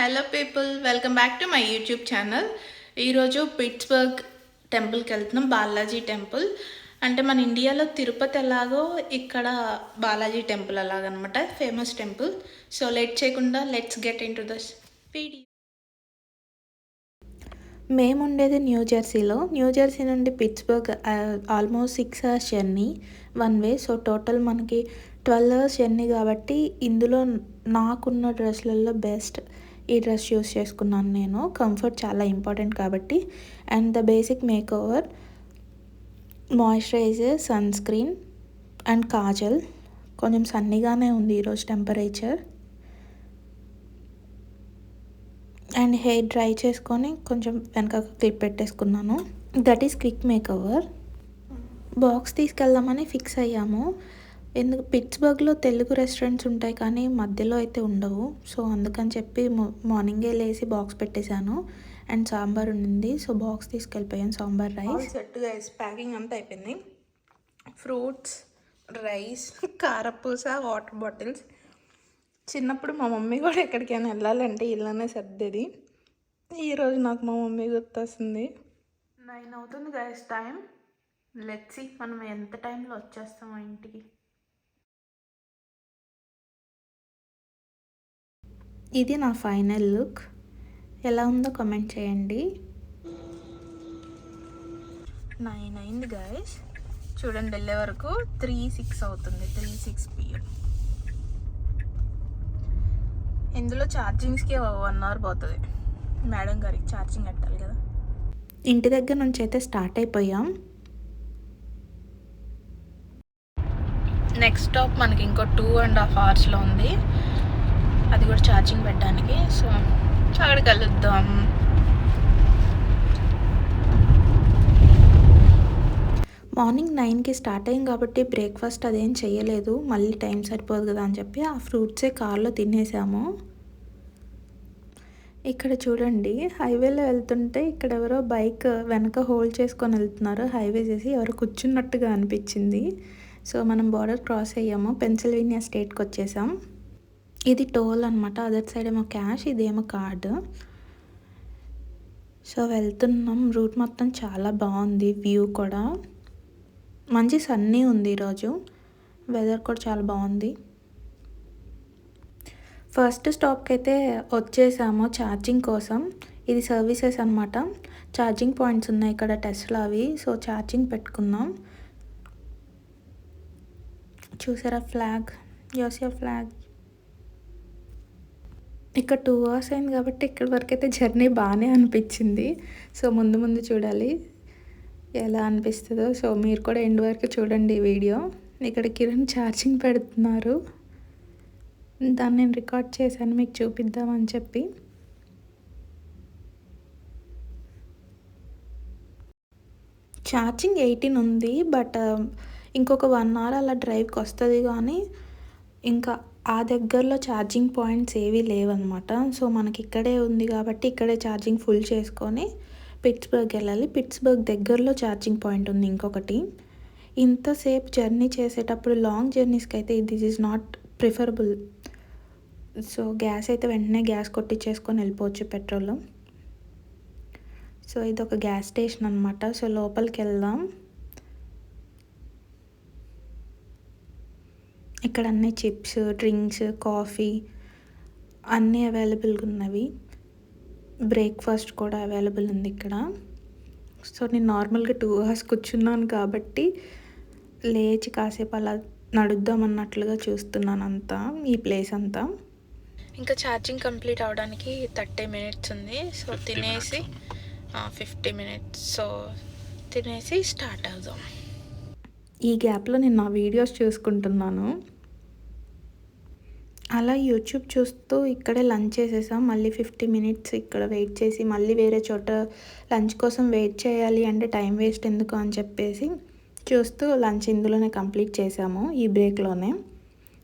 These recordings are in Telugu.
Hello people, welcome back to my YouTube channel. ఈరోజు పిట్స్బర్గ్ టెంపుల్కి వెళ్తున్నాం, బాలాజీ టెంపుల్. అంటే మన ఇండియాలో తిరుపతి ఎలాగో ఇక్కడ బాలాజీ టెంపుల్ అలాగనమాట, ఫేమస్ టెంపుల్. సో లేట్ చేయకుండా let's get into this video. మేము ఉండేది న్యూ జెర్సీ నుండి Pittsburgh almost 6 hours journey one way. So total మనకి 12 hours జర్నీ కాబట్టి ఇందులో నాకున్న డ్రెస్లలో బెస్ట్ ఈ డ్రెస్ యూస్ చేసుకున్నాను నేను. కంఫర్ట్ చాలా ఇంపార్టెంట్ కాబట్టి. And the basic make over, moisturiser, sun screen and kajal. కొంచెం సన్నీగానే ఉంది ఈరోజు టెంపరేచర్. అండ్ హెయిర్ డ్రై చేసుకొని కొంచెం వెనక క్లిప్ పెట్టేసుకున్నాను. That is quick makeover. Box తీసుకెళ్దామని ఫిక్స్ అయ్యాము. ఎందుకు పిట్స్బర్గ్లో తెలుగు రెస్టారెంట్స్ ఉంటాయి కానీ మధ్యలో అయితే ఉండవు. సో అందుకని చెప్పి మార్నింగే లేసి బాక్స్ పెట్టేశాను. అండ్ సాంబార్ ఉండింది, సో బాక్స్ తీసుకెళ్ళిపోయాను. Sambar, rice set guys. Packing అంతా అయిపోయింది. ఫ్రూట్స్, రైస్, కారపూస, వాటర్ బాటిల్స్. చిన్నప్పుడు మా మమ్మీ కూడా ఎక్కడికైనా వెళ్ళాలంటే ఇలానే సర్దేది. ఈరోజు నాకు మా మమ్మీ గుర్తొస్తుంది. 9 అవుతుంది గైస్ టైం. లెట్స్ సీ మనం ఎంత టైంలో వచ్చేస్తామో ఇంటికి. ఇది నా ఫైనల్ లుక్. ఎలా ఉందో కామెంట్ చేయండి. 9 అయింది గైస్. చూడండి, వెళ్ళే వరకు 3:06 అవుతుంది. 3:06 PM. ఇందులో ఛార్జింగ్స్కి 1 hour పోతుంది. మేడం గారికి ఛార్జింగ్ పెట్టాలి కదా. ఇంటి దగ్గర నుంచి అయితే స్టార్ట్ అయిపోయాం. నెక్స్ట్ స్టాప్ మనకి ఇంకో 2.5 hours ఉంది. అది కూడా ఛార్జింగ్ పెట్టడానికి. సో అక్కడికి వెళ్దాం. మార్నింగ్ 9కి స్టార్ట్ అయ్యింది కాబట్టి బ్రేక్ఫాస్ట్ అదేం చేయలేదు. మళ్ళీ టైం సరిపోదు కదా అని చెప్పి ఆ ఫ్రూట్సే కార్లో తినేసాము. ఇక్కడ చూడండి, హైవేలో వెళ్తుంటే ఇక్కడ ఎవరో బైక్ వెనక హోల్డ్ చేసుకొని వెళ్తున్నారు. హైవే చేసి ఎవరో కూర్చున్నట్టుగా అనిపించింది. సో మనం బార్డర్ క్రాస్ అయ్యాము, పెన్సిల్వేనియా స్టేట్కి వచ్చేసాం. ఇది టోల్ అనమాట. అదర్ సైడ్ ఏమో క్యాష్, ఇదేమో కార్డు. సో వెళ్తున్నాం. రూట్ మొత్తం చాలా బాగుంది. వ్యూ కూడా మంచి సన్నీ ఉంది ఈరోజు. వెదర్ కూడా చాలా బాగుంది. ఫస్ట్ స్టాప్కి అయితే వచ్చేసాము ఛార్జింగ్ కోసం. ఇది సర్వీసెస్ అనమాట. ఛార్జింగ్ పాయింట్స్ ఉన్నాయి ఇక్కడ, టెస్లా అవి. సో ఛార్జింగ్ పెట్టుకున్నాం. చూసారా ఫ్లాగ్, యోసియా ఫ్లాగ్. ఇక్కడ 2 hours అయింది కాబట్టి ఇక్కడి వరకు అయితే జర్నీ బాగానే అనిపించింది. సో ముందు ముందు చూడాలి ఎలా అనిపిస్తుందో. సో మీరు కూడా ఎండ్ వరకు చూడండి ఈ వీడియో. ఇక్కడ కిరణ్ ఛార్జింగ్ పెడుతున్నారు. దాన్ని నేను రికార్డ్ చేశాను మీకు చూపిద్దామని చెప్పి. ఛార్జింగ్ 18 ఉంది, బట్ ఇంకొక 1 hour అలా డ్రైవ్కి వస్తుంది. కానీ ఇంకా ఆ దగ్గరలో ఛార్జింగ్ పాయింట్స్ ఏవీ లేవన్నమాట. సో మనకి ఇక్కడే ఉంది కాబట్టి ఇక్కడే ఛార్జింగ్ ఫుల్ చేసుకొని పిట్స్బర్గ్ వెళ్ళాలి. పిట్స్బర్గ్ దగ్గరలో ఛార్జింగ్ పాయింట్ ఉంది ఇంకొకటి. ఇంతసేపు జర్నీ చేసేటప్పుడు లాంగ్ జర్నీస్కి అయితే this is not preferable. So gas అయితే వెంటనే గ్యాస్ కొట్టించేసుకొని వెళ్ళిపోవచ్చు, పెట్రోల్. సో ఇది ఒక గ్యాస్ స్టేషన్ అనమాట. సో లోపలికి వెళ్దాం. ఇక్కడ అన్నీ చిప్స్, డ్రింక్స్, కాఫీ అన్నీ అవైలబుల్గా ఉన్నవి. బ్రేక్ఫాస్ట్ కూడా అవైలబుల్ ఉంది ఇక్కడ. సో నేను నార్మల్గా 2 hours కూర్చున్నాను కాబట్టి లేచి కాసేపు అలా నడుద్దామన్నట్లుగా చూస్తున్నాను అంతా, ఈ ప్లేస్ అంతా. ఇంకా ఛార్జింగ్ కంప్లీట్ అవడానికి 30 minutes ఉంది. సో తినేసి 50 minutes. సో తినేసి స్టార్ట్ అవుదాం. ఈ గ్యాప్లో నేను నా వీడియోస్ చూసుకుంటున్నాను. అలా యూట్యూబ్ చూస్తూ ఇక్కడే లంచ్ చేసేసాం. మళ్ళీ 50 minutes ఇక్కడ వెయిట్ చేసి మళ్ళీ వేరే చోట లంచ్ కోసం వెయిట్ చేయాలి అంటే టైం వేస్ట్ ఎందుకు అని చెప్పేసి చూస్తూ లంచ్ ఇందులోనే కంప్లీట్ చేసాము, ఈ బ్రేక్లోనే.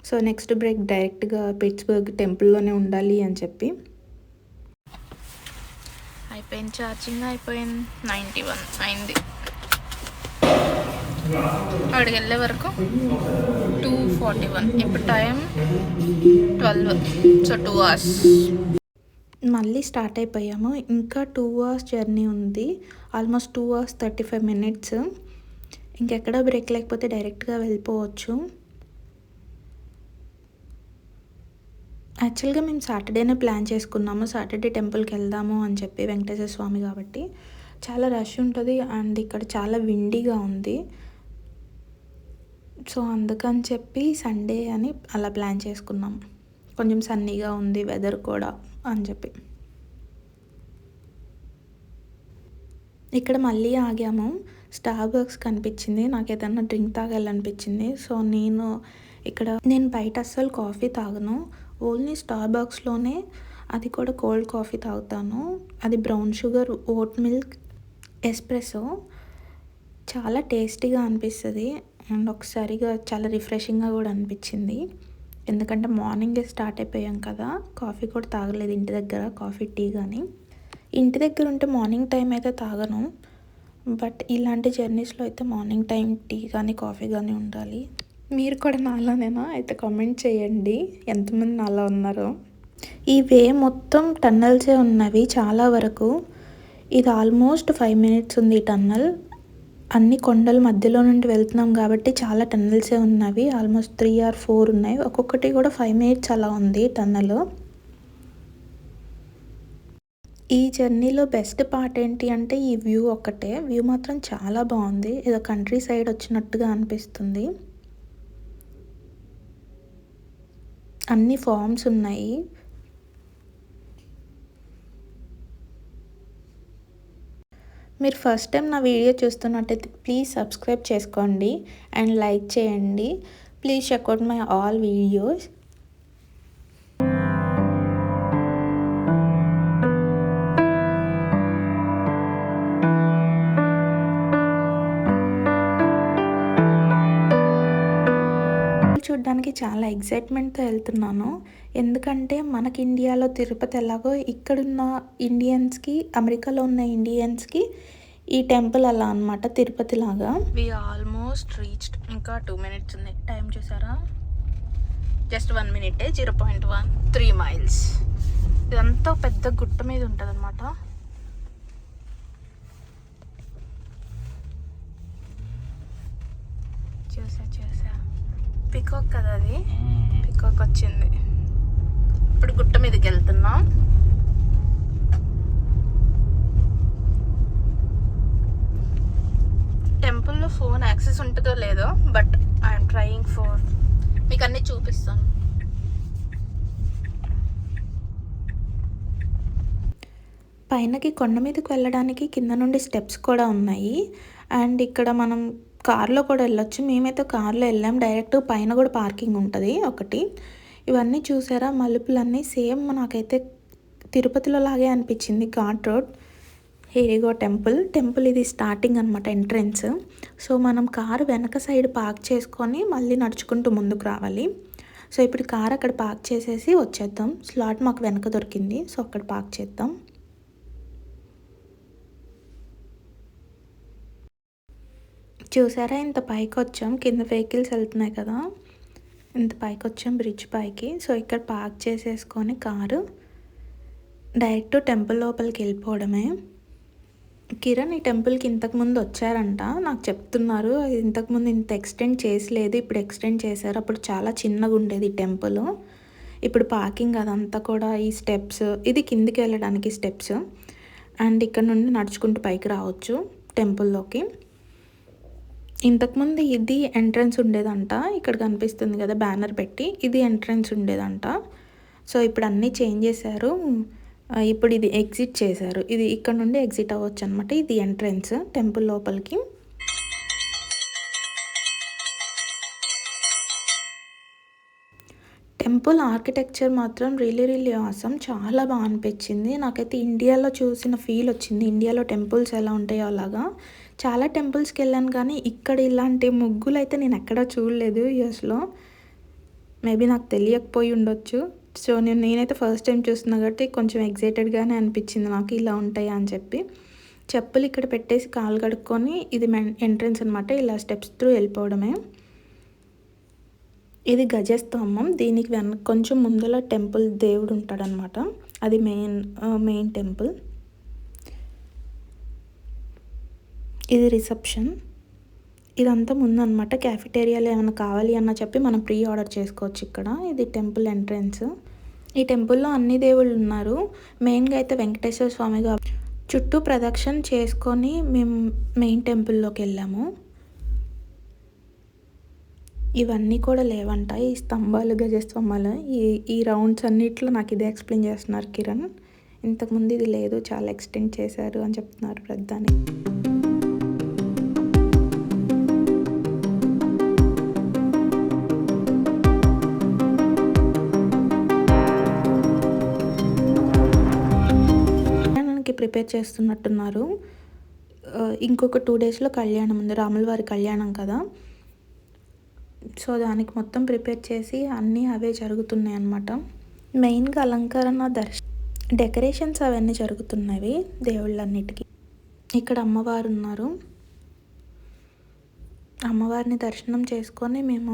సో నెక్స్ట్ బ్రేక్ డైరెక్ట్గా పిట్స్బర్గ్ టెంపుల్లోనే ఉండాలి అని చెప్పి. అయిపోయింది ఛార్జింగ్, అయిపోయింది. 91 అయింది. అక్కడికి వెళ్ళే వరకు 2:41. ఇప్పుడు టైం 12. So 2 hours. మళ్ళీ స్టార్ట్ అయిపోయాము. ఇంకా 2 అవర్స్ జర్నీ ఉంది. Almost 2 hours 35 minutes. ఇంకెక్కడ బ్రేక్ లేకపోతే డైరెక్ట్‌గా వెళ్ళిపోవచ్చు. యాక్చువల్‌గా మేము సాటర్డేనే ప్లాన్ చేసుకున్నాము. సాటర్డే టెంపుల్‌కెళ్దాము అని చెప్పి వెంకటేశ్వర స్వామి కాబట్టి. చాలా రష్ ఉంటది అండ్ ఇక్కడ చాలా విండీగా ఉంది. సో, అందుకని చెప్పి సండే అని అలా ప్లాన్ చేసుకున్నాం. కొంచెం సన్నీగా ఉంది వెదర్ కూడా అని చెప్పి. ఇక్కడ మళ్ళీ ఆగాము. స్టార్‌బక్స్ కనిపించింది. నాకేదన్నా డ్రింక్ తాగాలనిపించింది. సో, నేను బయట అస్సలు కాఫీ తాగను. ఓన్లీ స్టార్‌బక్స్‌లోనే అది కూడా కోల్డ్ కాఫీ తాగుతాను. అది brown sugar, vote milk, espresso చాలా టేస్టీగా అనిపిస్తది. అండ్ ఒకసారిగా చాలా రిఫ్రెషింగ్‌గా కూడా అనిపించింది. ఎందుకంటే మార్నింగే స్టార్ట్ అయిపోయాం కదా! కాఫీ కూడా తాగలేదు ఇంటి దగ్గర కాఫీ, టీ గానీ. ఇంటి దగ్గర ఉంటే మార్నింగ్ టైం అయితే తాగను. బట్ ఇలాంటి జర్నీస్‌లో అయితే మార్నింగ్ టైం టీ కానీ, కాఫీ కానీ ఉండాలి. మీరు కూడా నాలానేనా? అయితే కామెంట్ చేయండి ఎంతమంది నాలా ఉన్నారో. ఈ వే మొత్తం టన్నెల్సే ఉన్నవి చాలా వరకు. ఇది ఆల్మోస్ట్ 5 మినిట్స్ ఉంది ఈ టన్నెల్. అన్ని కొండల మధ్యలో నుండి వెళ్తున్నాం కాబట్టి చాలా టన్నెల్సే ఉన్నవి. ఆల్మోస్ట్ 3 ఆర్ 4 ఉన్నాయి. ఒక్కొక్కటి కూడా 5 మినిట్స్ అలా ఉంది టన్నెల్. ఈ జర్నీలో బెస్ట్ పార్ట్ ఏంటి అంటే ఈ వ్యూ ఒక్కటే. వ్యూ మాత్రం చాలా బాగుంది. ఏదో కంట్రీ సైడ్ వచ్చినట్టుగా అనిపిస్తుంది. అన్ని ఫార్మ్స్ ఉన్నాయి. మీరు ఫస్ట్ టైం నా వీడియో చూస్తున్నట్టయితే ప్లీజ్ సబ్స్క్రైబ్ చేసుకోండి అండ్ లైక్ చేయండి. Please check out my all videos. చూడ్డానికి చాలా ఎక్సైట్మెంట్తో వెళ్తున్నాను. ఎందుకంటే మనకి ఇండియాలో తిరుపతి ఎలాగో ఇక్కడున్న ఇండియన్స్కి, అమెరికాలో ఉన్న ఇండియన్స్కి ఈ టెంపుల్ అలా అనమాట, తిరుపతి లాగా. We almost reached. ఇంకా 2 మినిట్స్ ఉంది. టైం చూసారా? జస్ట్ 1 మినిటే. 0.13 మైల్స్. ఇదంతా పెద్ద గుట్ట మీద ఉంటుంది అనమాట. చూసా పికాక్ కదా అది. పికాక్ వచ్చింది. ఇప్పుడు గుట్ట మీదకి వెళ్తున్నాం. టెంపుల్లో ఫోన్ యాక్సెస్ ఉంటుందో లేదో, బట్ ఐఎమ్ ట్రయింగ్ ఫర్ మీకు అన్నీ చూపిస్తాను. పైనకి కొండ మీదకి వెళ్ళడానికి కింద నుండి స్టెప్స్ కూడా ఉన్నాయి. అండ్ ఇక్కడ మనం కార్లో కూడా వెళ్ళొచ్చు. మేమైతే కార్లో వెళ్ళాం. డైరెక్ట్ పైన కూడా పార్కింగ్ ఉంటుంది ఒకటి. ఇవన్నీ చూసారా? మలుపులన్నీ సేమ్ నాకైతే తిరుపతిలో లాగే అనిపించింది. ఘాట్ రోడ్. హేరిగో టెంపుల్ ఇది స్టార్టింగ్ అనమాట, ఎంట్రన్స్. సో మనం కారు వెనక సైడ్ పార్క్ చేసుకొని మళ్ళీ నడుచుకుంటూ ముందుకు రావాలి. సో ఇప్పుడు కార్ అక్కడ పార్క్ చేసేసి వచ్చేద్దాం. స్లాట్ మాకు వెనక దొరికింది. సో అక్కడ పార్క్ చేద్దాం. చూసారా? ఇంత పైకి వచ్చాం. కింద వెహికల్స్ వెళ్తున్నాయి కదా, ఇంత పైకి వచ్చాం బ్రిడ్జ్ పైకి. సో ఇక్కడ పార్క్ చేసేసుకొని కారు డైరెక్ట్ టెంపుల్ లోపలికి వెళ్ళిపోవడమే. కిరణ్ ఈ టెంపుల్కి ఇంతకుముందు వచ్చారంట, నాకు చెప్తున్నారు. ఇంతకుముందు ఇంత ఎక్స్టెండ్ చేసలేదు, ఇప్పుడు ఎక్స్టెండ్ చేశారు. అప్పుడు చాలా చిన్నగా ఉండేది ఈ టెంపుల్. ఇప్పుడు పార్కింగ్ అదంతా కూడా. ఈ స్టెప్స్, ఇది కిందికి వెళ్ళడానికి స్టెప్స్. అండ్ ఇక్కడ నుండి నడుచుకుంటూ పైకి రావచ్చు టెంపుల్లోకి. ఇంతకుముందు ఇది ఎంట్రన్స్ ఉండేదంట. ఇక్కడ కనిపిస్తుంది కదా బ్యానర్ పెట్టి, ఇది ఎంట్రన్స్ ఉండేదంట. సో ఇప్పుడు అన్నీ చేంజ్ చేశారు. ఇప్పుడు ఇది ఎగ్జిట్ చేశారు. ఇది ఇక్కడ నుండి ఎగ్జిట్ అవ్వచ్చు అనమాట. ఇది ఎంట్రన్స్ టెంపుల్ లోపలికి. టెంపుల్ ఆర్కిటెక్చర్ మాత్రం రియలీ ఆసమ్. చాలా బాగా అనిపించింది నాకైతే. ఇండియాలో చూసిన ఫీల్ వచ్చింది. ఇండియాలో టెంపుల్స్ ఎలా ఉంటాయో అలాగా. చాలా టెంపుల్స్కి వెళ్ళాను కానీ ఇక్కడ ఇలాంటి ముగ్గులు అయితే నేను ఎక్కడా చూడలేదు యూఎస్లో. మేబీ నాకు తెలియకపోయి ఉండొచ్చు. సో నేనైతే ఫస్ట్ టైం చూస్తున్నా కాబట్టి కొంచెం ఎగ్జైటెడ్గానే అనిపించింది నాకు, ఇలా ఉంటాయా అని చెప్పి. చెప్పులు ఇక్కడ పెట్టేసి కాలు కడుక్కొని, ఇది ఎంట్రన్స్ అనమాట. ఇలా స్టెప్స్ త్రూ వెళ్ళిపోవడమే. ఇది గజస్తంభం. దీనికి కొంచెం ముందర టెంపుల్ దేవుడు ఉంటాడనమాట. అది మెయిన్ టెంపుల్. ఇది రిసెప్షన్. ఇదంతా ముందనమాట. క్యాఫిటేరియాలో ఏమైనా కావాలి అన్న చెప్పి మనం ప్రీ ఆర్డర్ చేసుకోవచ్చు ఇక్కడ. ఇది టెంపుల్ ఎంట్రన్స్. ఈ టెంపుల్లో అన్ని దేవుళ్ళు ఉన్నారు. మెయిన్గా అయితే వెంకటేశ్వర స్వామిగా చుట్టూ ప్రదక్షిణ చేసుకొని మేము మెయిన్ టెంపుల్లోకి వెళ్ళాము. ఇవన్నీ కూడా లేవంట, ఈ స్తంభాలు, గజస్తంభాలు. ఈ రౌండ్స్ అన్నిట్లో నాకు ఇదే ఎక్స్ప్లెయిన్ చేస్తున్నారు కిరణ్. ఇంతకుముందు ఇది లేదు, చాలా ఎక్స్టెండ్ చేశారు అని చెప్తున్నారు ప్రధాని. ప్రిపేర్ చేస్తున్నట్టున్నారు. ఇంకొక 2 డేస్లో కళ్యాణం ఉంది, రాముల వారి కళ్యాణం కదా. సో దానికి మొత్తం ప్రిపేర్ చేసి అన్నీ అవే జరుగుతున్నాయి అన్నమాట. మెయిన్గా అలంకరణ, డెకరేషన్స్ అవన్నీ జరుగుతున్నవి దేవుళ్ళన్నిటికీ. ఇక్కడ అమ్మవారు ఉన్నారు. అమ్మవారిని దర్శనం చేసుకొని మేము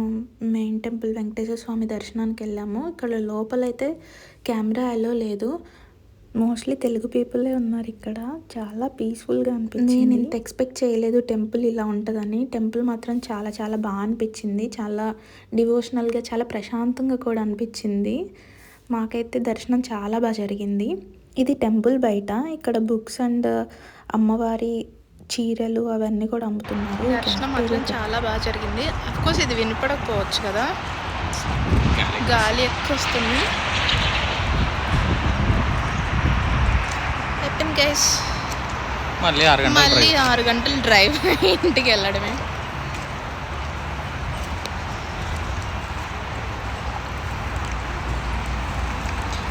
మెయిన్ టెంపుల్ వెంకటేశ్వర స్వామి దర్శనానికి వెళ్ళాము. ఇక్కడ లోపలైతే కెమెరా అలో లేదు. మోస్ట్లీ తెలుగు పీపులే ఉన్నారు ఇక్కడ. చాలా పీస్ఫుల్గా అనిపించింది. నేను ఇంత ఎక్స్పెక్ట్ చేయలేదు టెంపుల్ ఇలా ఉంటుందని. టెంపుల్ మాత్రం చాలా చాలా బాగా అనిపించింది. చాలా డివోషనల్గా, చాలా ప్రశాంతంగా కూడా అనిపించింది. మాకైతే దర్శనం చాలా బాగా జరిగింది. ఇది టెంపుల్ బయట. ఇక్కడ బుక్స్ అండ్ అమ్మవారి చీరలు అవన్నీ కూడా అమ్ముతున్నారు. దర్శనం మాత్రం చాలా బాగా జరిగింది. అఫ్కోర్స్ ఇది వినపడకపోవచ్చు కదా, గాలి ఎక్కువ వస్తుంది. మళ్ళీ 6 గంటలు డ్రైవ్ ఇంటికి వెళ్ళడమే.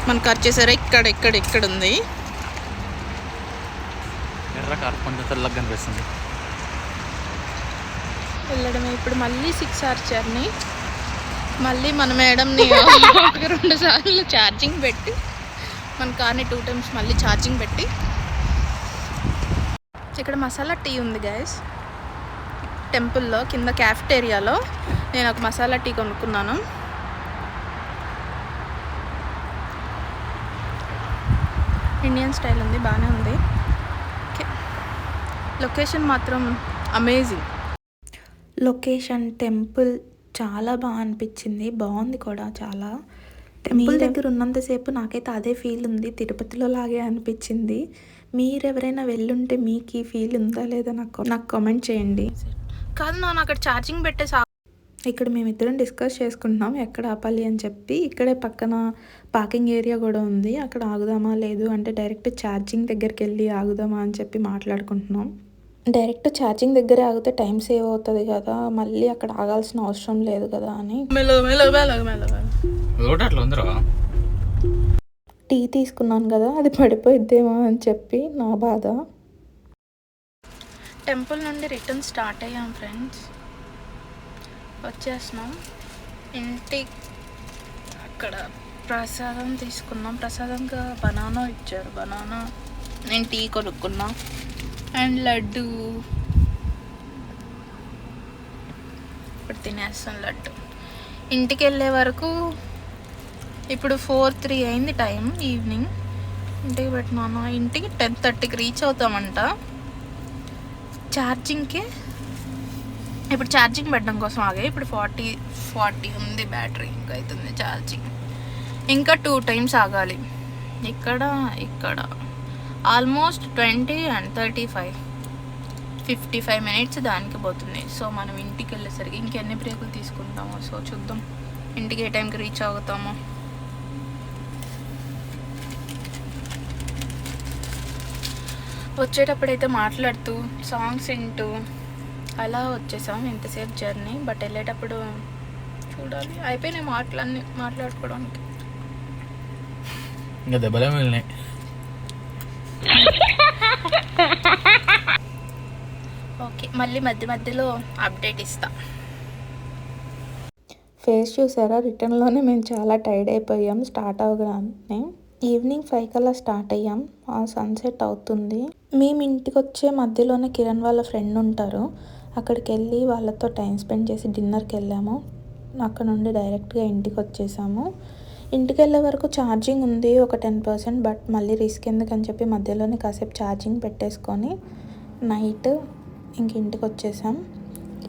మనకు వచ్చేసరి ఇక్కడ ఉంది కనిపిస్తుంది వెళ్ళడమే. ఇప్పుడు మళ్ళీ 6 hours జర్నీ. మళ్ళీ మన మేడంని 2 సార్లు ఛార్జింగ్ పెట్టి, మన కార్ని 2 times మళ్ళీ ఛార్జింగ్ పెట్టి. ఇక్కడ మసాలా టీ ఉంది గైస్. టెంపుల్లో కింద క్యాఫిటేరియాలో నేను ఒక మసాలా టీ కొనుక్కున్నాను. ఇండియన్ స్టైల్ ఉంది, బాగానే ఉంది. లొకేషన్ మాత్రం అమేజింగ్. లొకేషన్, టెంపుల్ చాలా బాగా అనిపించింది. బాగుంది కూడా చాలా. టెంపుల్ దగ్గర ఉన్నంతసేపు నాకైతే అదే ఫీల్ ఉంది, తిరుపతిలో లాగే అనిపించింది. మీరెవరైనా వెళ్ళుంటే మీకు ఈ ఫీల్ ఉందా లేదా నాకు కామెంట్ చేయండి. కాదు నాన్న, అక్కడ ఛార్జింగ్ పెట్టేసి ఇక్కడ మేమిద్దరం డిస్కస్ చేసుకుంటున్నాం ఎక్కడ ఆపాలి అని చెప్పి. ఇక్కడే పక్కన పార్కింగ్ ఏరియా కూడా ఉంది. అక్కడ ఆగుదామా లేదు అంటే డైరెక్ట్ ఛార్జింగ్ దగ్గరికి వెళ్ళి ఆగుదామా అని చెప్పి మాట్లాడుకుంటున్నాం. డైరెక్ట్ ఛార్జింగ్ దగ్గరే ఆగితే టైం సేవ్ అవుతుంది కదా, మళ్ళీ అక్కడ ఆగాల్సిన అవసరం లేదు కదా అని. టీ తీసుకున్నాను కదా, అది పడిపోయిద్దేమో అని చెప్పి నా బాధ. టెంపుల్ నుండి రిటర్న్ స్టార్ట్ అయ్యాం ఫ్రెండ్స్. వచ్చేస్తున్నాం ఇంటి. అక్కడ ప్రసాదం తీసుకున్నాం. ప్రసాదంగా బనానా ఇచ్చారు. బనానా, నేను టీ కొనుక్కున్నా అండ్ లడ్డు. ఇప్పుడు తినేస్తాను లడ్డు. ఇంటికి వెళ్ళే వరకు ఇప్పుడు 4:03 అయింది టైం, ఈవినింగ్. ఇంటికి పెట్టినాను. ఇంటికి 10:30కి రీచ్ అవుతామంట. ఛార్జింగ్కి ఇప్పుడు ఛార్జింగ్ పెట్టడం కోసం ఆగే. ఇప్పుడు 40 ఉంది బ్యాటరీ, ఇంకా అవుతుంది ఛార్జింగ్. ఇంకా 2 times ఆగాలి. ఇక్కడ ఆల్మోస్ట్ 20 and 35, 55 minutes దానికి పోతుంది. సో మనం ఇంటికి వెళ్ళేసరికి ఇంకెన్ని బ్రేకులు తీసుకుంటామో. సో చూద్దాం ఇంటికి ఏ టైంకి రీచ్ అవుతామో. వచ్చేటప్పుడైతే మాట్లాడుతూ సాంగ్స్ వింటూ అలా వచ్చేసాం. ఇంతసేపు జర్నీ. బట్ వెళ్ళేటప్పుడు చూడాలి. అయిపోయినాయి మాటలన్నీ మాట్లాడుకోవడానికి. ఇంకా దెబ్బలే మిగిలినాయి. ఓకే, మళ్ళీ మధ్యలో అప్డేట్ ఇస్తా. ఫేస్ చూసారా, రిటర్న్లోనే మేము చాలా టైర్డ్ అయిపోయాం. స్టార్ట్ అవగానే ఈవినింగ్ 5 కల్లా స్టార్ట్ అయ్యాం. ఆ సన్సెట్ అవుతుంది. మేము ఇంటికి వచ్చే మధ్యలోనే కిరణ్ వాళ్ళ ఫ్రెండ్ ఉంటారు, అక్కడికి వెళ్ళి వాళ్ళతో టైం స్పెండ్ చేసి డిన్నర్కి వెళ్ళాము. అక్కడ నుండి డైరెక్ట్గా ఇంటికి వచ్చేసాము. ఇంటికి వెళ్ళే వరకు ఛార్జింగ్ ఉంది ఒక 10%, బట్ మళ్ళీ రిస్క్ ఎందుకని చెప్పి మధ్యలోనే కాసేపు ఛార్జింగ్ పెట్టేసుకొని నైట్ ఇంక ఇంటికి వచ్చేసాం.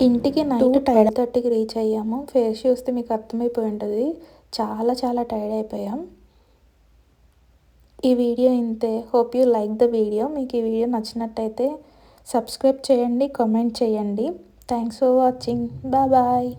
ఇంటికి నైట్ 12:30కి రీచ్ అయ్యాము. ఫేస్ చూస్తే మీకు అర్థమైపోయి ఉంటుంది, చాలా చాలా టైర్డ్ అయిపోయాం. ఈ వీడియో ఇంతే. Hope you like the video. మీకు ఈ వీడియో నచ్చినట్టయితే సబ్స్క్రైబ్ చేయండి, కామెంట్ చేయండి. Thanks for watching. బాయ్.